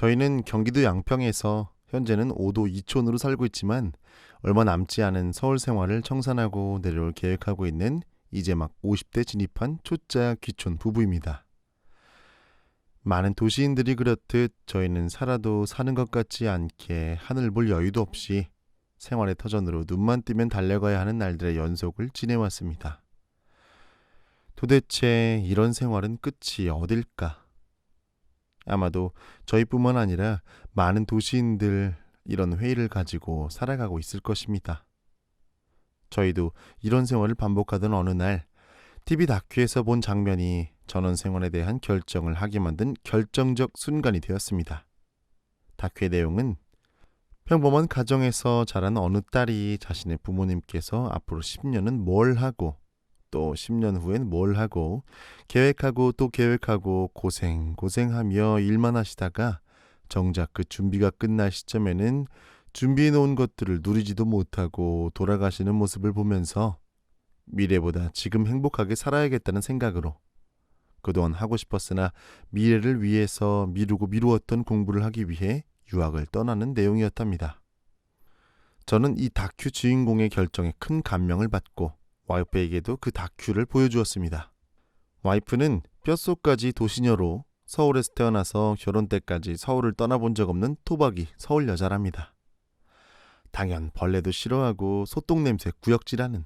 저희는 경기도 양평에서 현재는 5도 2촌으로 살고 있지만 얼마 남지 않은 서울 생활을 청산하고 내려올 계획하고 있는 이제 막 50대 진입한 초짜 귀촌 부부입니다. 많은 도시인들이 그렇듯 저희는 살아도 사는 것 같지 않게 하늘 볼 여유도 없이 생활의 터전으로 눈만 뜨면 달려가야 하는 날들의 연속을 지내왔습니다. 도대체 이런 생활은 끝이 어딜까? 아마도 저희뿐만 아니라 많은 도시인들 이런 회의를 가지고 살아가고 있을 것입니다. 저희도 이런 생활을 반복하던 어느 날 TV 다큐에서 본 장면이 전원 생활에 대한 결정을 하게 만든 결정적 순간이 되었습니다. 다큐의 내용은 평범한 가정에서 자란 어느 딸이 자신의 부모님께서 앞으로 10년은 뭘 하고 또 10년 후엔 뭘 하고 계획하고 또 계획하고 고생하며 일만 하시다가 정작 그 준비가 끝날 시점에는 준비해 놓은 것들을 누리지도 못하고 돌아가시는 모습을 보면서 미래보다 지금 행복하게 살아야겠다는 생각으로 그동안 하고 싶었으나 미래를 위해서 미루고 미루었던 공부를 하기 위해 유학을 떠나는 내용이었답니다. 저는 이 다큐 주인공의 결정에 큰 감명을 받고 와이프에게도 그 다큐를 보여주었습니다. 와이프는 뼛속까지 도시녀로 서울에서 태어나서 결혼 때까지 서울을 떠나본 적 없는 토박이 서울 여자랍니다. 당연 벌레도 싫어하고 소똥 냄새 구역질하는.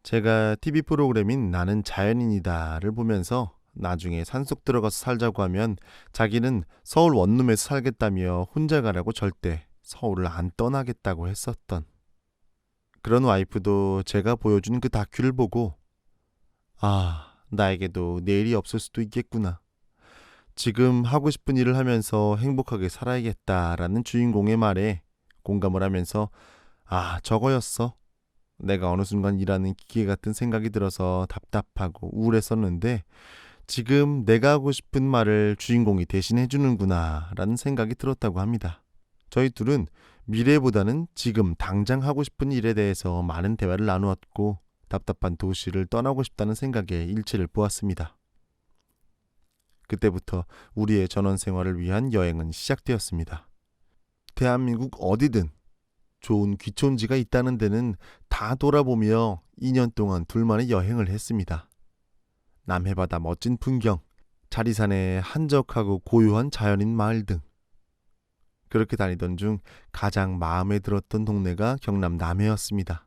제가 TV 프로그램인 나는 자연인이다를 보면서 나중에 산속 들어가서 살자고 하면 자기는 서울 원룸에서 살겠다며 혼자 가라고 절대 서울을 안 떠나겠다고 했었던 그런 와이프도 제가 보여준 그 다큐를 보고 나에게도 내일이 없을 수도 있겠구나. 지금 하고 싶은 일을 하면서 행복하게 살아야겠다라는 주인공의 말에 공감을 하면서 저거였어. 내가 어느 순간 일하는 기계 같은 생각이 들어서 답답하고 우울했었는데 지금 내가 하고 싶은 말을 주인공이 대신해 주는구나 라는 생각이 들었다고 합니다. 저희 둘은 미래보다는 지금 당장 하고 싶은 일에 대해서 많은 대화를 나누었고 답답한 도시를 떠나고 싶다는 생각에 일치를 보았습니다. 그때부터 우리의 전원 생활을 위한 여행은 시작되었습니다. 대한민국 어디든 좋은 귀촌지가 있다는 데는 다 돌아보며 2년 동안 둘만의 여행을 했습니다. 남해바다 멋진 풍경, 자리산의 한적하고 고요한 자연인 마을 등 그렇게 다니던 중 가장 마음에 들었던 동네가 경남 남해였습니다.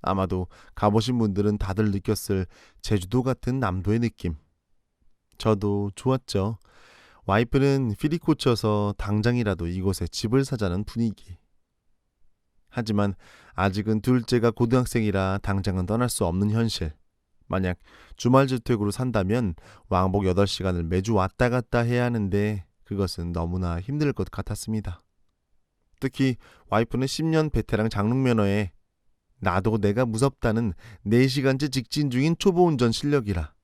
아마도 가보신 분들은 다들 느꼈을 제주도 같은 남도의 느낌. 저도 좋았죠. 와이프는 필이 꽂혀서 당장이라도 이곳에 집을 사자는 분위기. 하지만 아직은 둘째가 고등학생이라 당장은 떠날 수 없는 현실. 만약 주말주택으로 산다면 왕복 8시간을 매주 왔다 갔다 해야 하는데 그것은 너무나 힘들 것 같았습니다. 특히 와이프는 10년 베테랑 장롱면허에 나도 내가 무섭다는 4시간째 직진 중인 초보 운전 실력이라.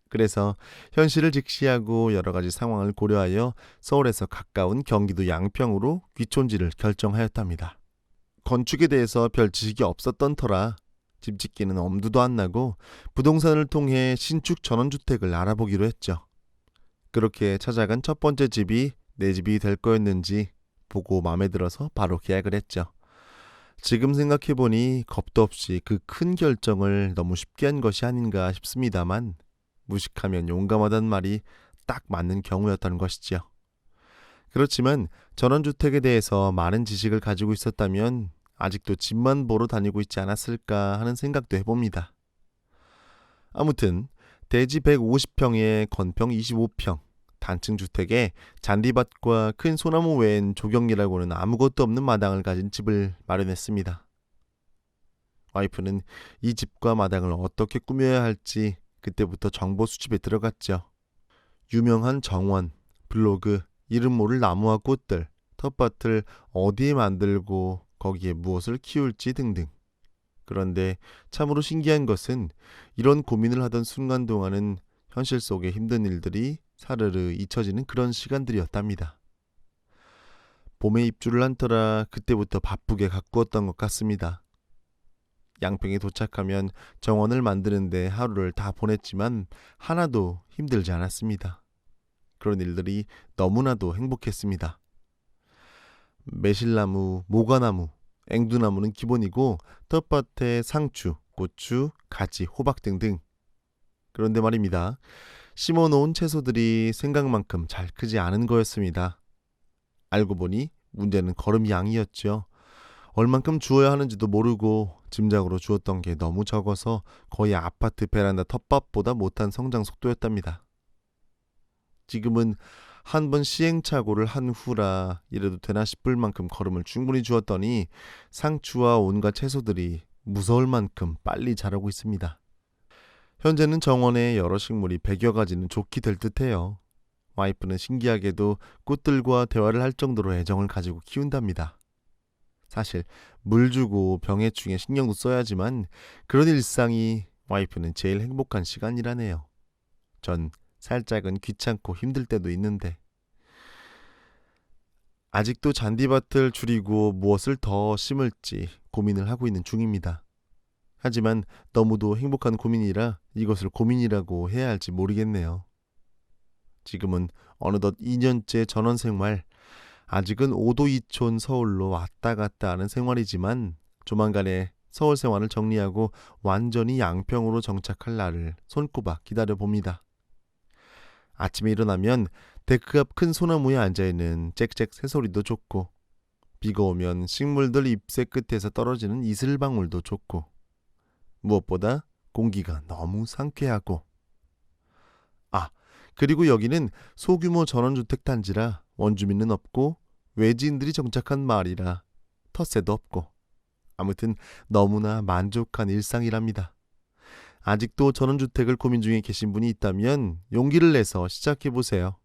그래서 현실을 직시하고 여러 가지 상황을 고려하여 서울에서 가까운 경기도 양평으로 귀촌지를 결정하였답니다. 건축에 대해서 별 지식이 없었던 터라 집 짓기는 엄두도 안 나고 부동산을 통해 신축 전원주택을 알아보기로 했죠. 그렇게 찾아간 첫 번째 집이 내 집이 될 거였는지 보고 마음에 들어서 바로 계약을 했죠. 지금 생각해보니 겁도 없이 그 큰 결정을 너무 쉽게 한 것이 아닌가 싶습니다만 무식하면 용감하다는 말이 딱 맞는 경우였다는 것이죠. 그렇지만 전원주택에 대해서 많은 지식을 가지고 있었다면 아직도 집만 보러 다니고 있지 않았을까 하는 생각도 해봅니다. 아무튼 대지 150평에 건평 25평, 단층 주택에 잔디밭과 큰 소나무 외엔 조경이라고는 아무것도 없는 마당을 가진 집을 마련했습니다. 와이프는 이 집과 마당을 어떻게 꾸며야 할지 그때부터 정보 수집에 들어갔죠. 유명한 정원, 블로그, 이름 모를 나무와 꽃들, 텃밭을 어디에 만들고 거기에 무엇을 키울지 등등. 그런데 참으로 신기한 것은 이런 고민을 하던 순간 동안은 현실 속의 힘든 일들이 사르르 잊혀지는 그런 시간들이었답니다. 봄에 입주를 한 터라 그때부터 바쁘게 가꾸었던 것 같습니다. 양평에 도착하면 정원을 만드는데 하루를 다 보냈지만 하나도 힘들지 않았습니다. 그런 일들이 너무나도 행복했습니다. 매실나무, 모과나무, 앵두나무는 기본이고 텃밭에 상추, 고추, 가지, 호박 등등. 그런데 말입니다. 심어놓은 채소들이 생각만큼 잘 크지 않은 거였습니다. 알고 보니 문제는 거름 양이었죠. 얼만큼 주어야 하는지도 모르고 짐작으로 주었던 게 너무 적어서 거의 아파트 베란다 텃밭보다 못한 성장 속도였답니다. 지금은 한 번 시행착오를 한 후라 이래도 되나 싶을 만큼 거름을 충분히 주었더니 상추와 온갖 채소들이 무서울 만큼 빨리 자라고 있습니다. 현재는 정원에 여러 식물이 100여 가지는 좋게 될 듯해요. 와이프는 신기하게도 꽃들과 대화를 할 정도로 애정을 가지고 키운답니다. 사실 물 주고 병해충에 신경도 써야지만 그런 일상이 와이프는 제일 행복한 시간이라네요. 전 살짝은 귀찮고 힘들 때도 있는데 아직도 잔디밭을 줄이고 무엇을 더 심을지 고민을 하고 있는 중입니다. 하지만 너무도 행복한 고민이라 이것을 고민이라고 해야 할지 모르겠네요. 지금은 어느덧 2년째 전원생활, 아직은 5도 2촌 서울로 왔다 갔다 하는 생활이지만 조만간에 서울 생활을 정리하고 완전히 양평으로 정착할 날을 손꼽아 기다려봅니다. 아침에 일어나면 데크 앞 큰 소나무에 앉아있는 짹짹 새소리도 좋고 비가 오면 식물들 잎새 끝에서 떨어지는 이슬방울도 좋고 무엇보다 공기가 너무 상쾌하고 그리고 여기는 소규모 전원주택 단지라 원주민은 없고 외지인들이 정착한 마을이라 텃세도 없고 아무튼 너무나 만족한 일상이랍니다. 아직도 전원주택을 고민 중에 계신 분이 있다면 용기를 내서 시작해보세요.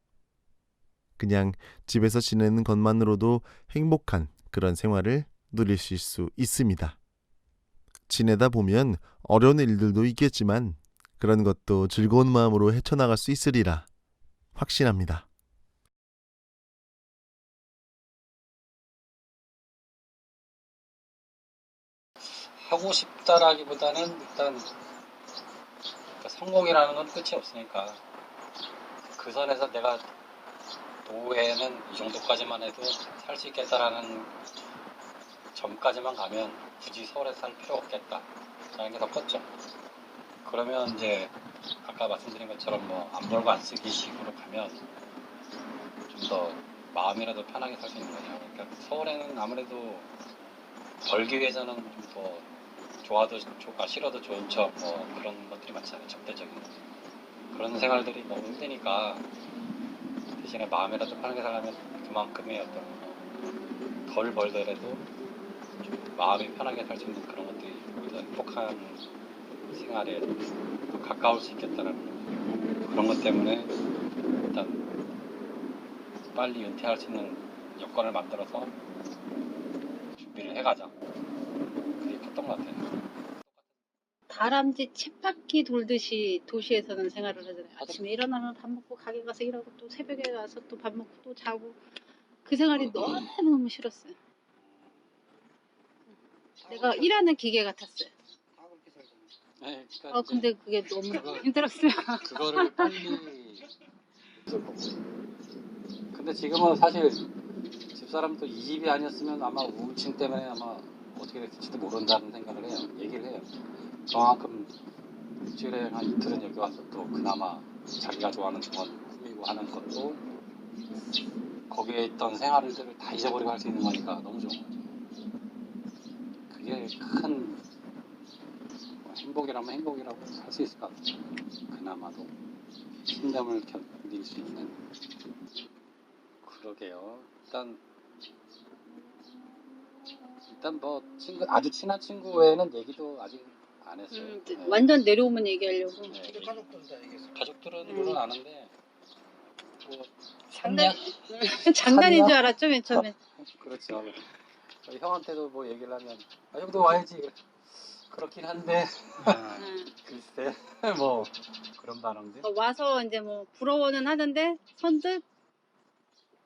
그냥 집에서 지내는 것만으로도 행복한 그런 생활을 누리실 수 있습니다. 지내다 보면 어려운 일들도 있겠지만 그런 것도 즐거운 마음으로 헤쳐나갈 수 있으리라 확신합니다. 하고 싶다라기보다는 일단 성공이라는 건 끝이 없으니까 그 선에서 내가 노후에는 이 정도까지만 해도 살 수 있겠다라는 점까지만 가면 굳이 서울에 살 필요 없겠다 라는 게 더 컸죠. 그러면 이제 아까 말씀드린 것처럼 뭐 안 벌고 안 쓰기 식으로 가면 좀 더 마음이라도 편하게 살 수 있는 거죠. 그러니까 서울에는 아무래도 벌기 위해서는 좀 더 좋아도 좋고 싫어도 좋은 척 뭐 그런 것들이 많잖아요. 적대적인 그런 생활들이 너무 힘드니까 대신에 마음이라도 편하게 살려면 그만큼의 어떤 덜 벌더라도 좀 마음이 편하게 살 수 있는 그런 것들이 오히려 행복한 생활에 더 가까울 수 있겠다라는 그런 것 때문에 일단 빨리 은퇴할 수 있는 여건을 만들어서 준비를 해가자. 그게 컸던 것 같아요. 다람쥐 쳇바퀴 돌듯이 도시에서는 생활을 하잖아요. 아침에 일어나면 밥 먹고 가게 가서 일하고 또 새벽에 와서 또 밥 먹고 또 자고 그 생활이 너무너무 싫었어요. 내가 일하는 기계 같았어요. 네, 그러니까 근데 그게 너무 힘들었어요. 그거를 빨리 근데 지금은 사실 집사람도 이 집이 아니었으면 아마 우울증 때문에 아마 어떻게 됐을지도 모른다는 생각을 해요. 얘기를 해요. 그만큼 일주일에 한 이틀은 여기 와서 또 그나마 자기가 좋아하는 정원 꾸미고 하는 것도 거기에 있던 생활들을 다 잊어버리고 할 수 있는 거니까 너무 좋은 거죠. 그게 큰 행복이라면 행복이라고 할 수 있을 것 같아요. 그나마도 힘듦을 견딜 수 있는. 그러게요. 일단 뭐 친구 아주 친한 친구 외에는 얘기도 아직 안 했어요. 네. 완전 내려오면 얘기하려고. 네. 가족들은 가족들은 물론 아는데 뭐 장난인 줄 알았죠, 맨 처음에. 그렇죠. 저희 형한테도 뭐 얘기를 하면 형도 와야지. 그렇긴 한데 글쎄 뭐 그런 반응들. 와서 이제 뭐 부러워는 하는데 선뜻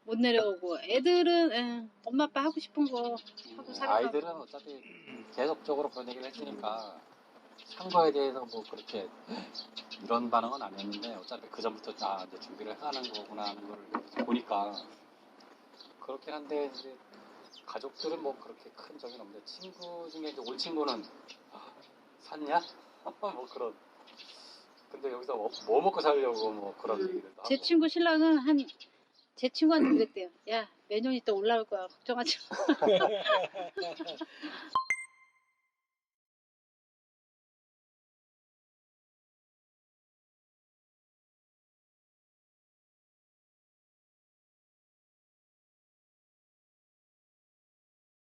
못 내려오고 애들은 엄마 아빠 하고 싶은 거 하고 살아가고. 아이들은 어차피 계속적으로 그런 얘기를 했으니까 산 거에 대해서 뭐 그렇게 이런 반응은 아니었는데 어차피 그 전부터 다 이제 준비를 해가는 거구나 하는 걸 보니까 그렇긴 한데 이제 가족들은 뭐 그렇게 큰 적은 없는데 친구 중에 이제 올 친구는 샀냐? 뭐 그런. 근데 여기서 뭐 먹고 살려고 뭐 그런 얘기를 하고. 제 친구 신랑은 제 친구한테 그랬대요. 야, 내년 있다 올라올 거야. 걱정하지 마.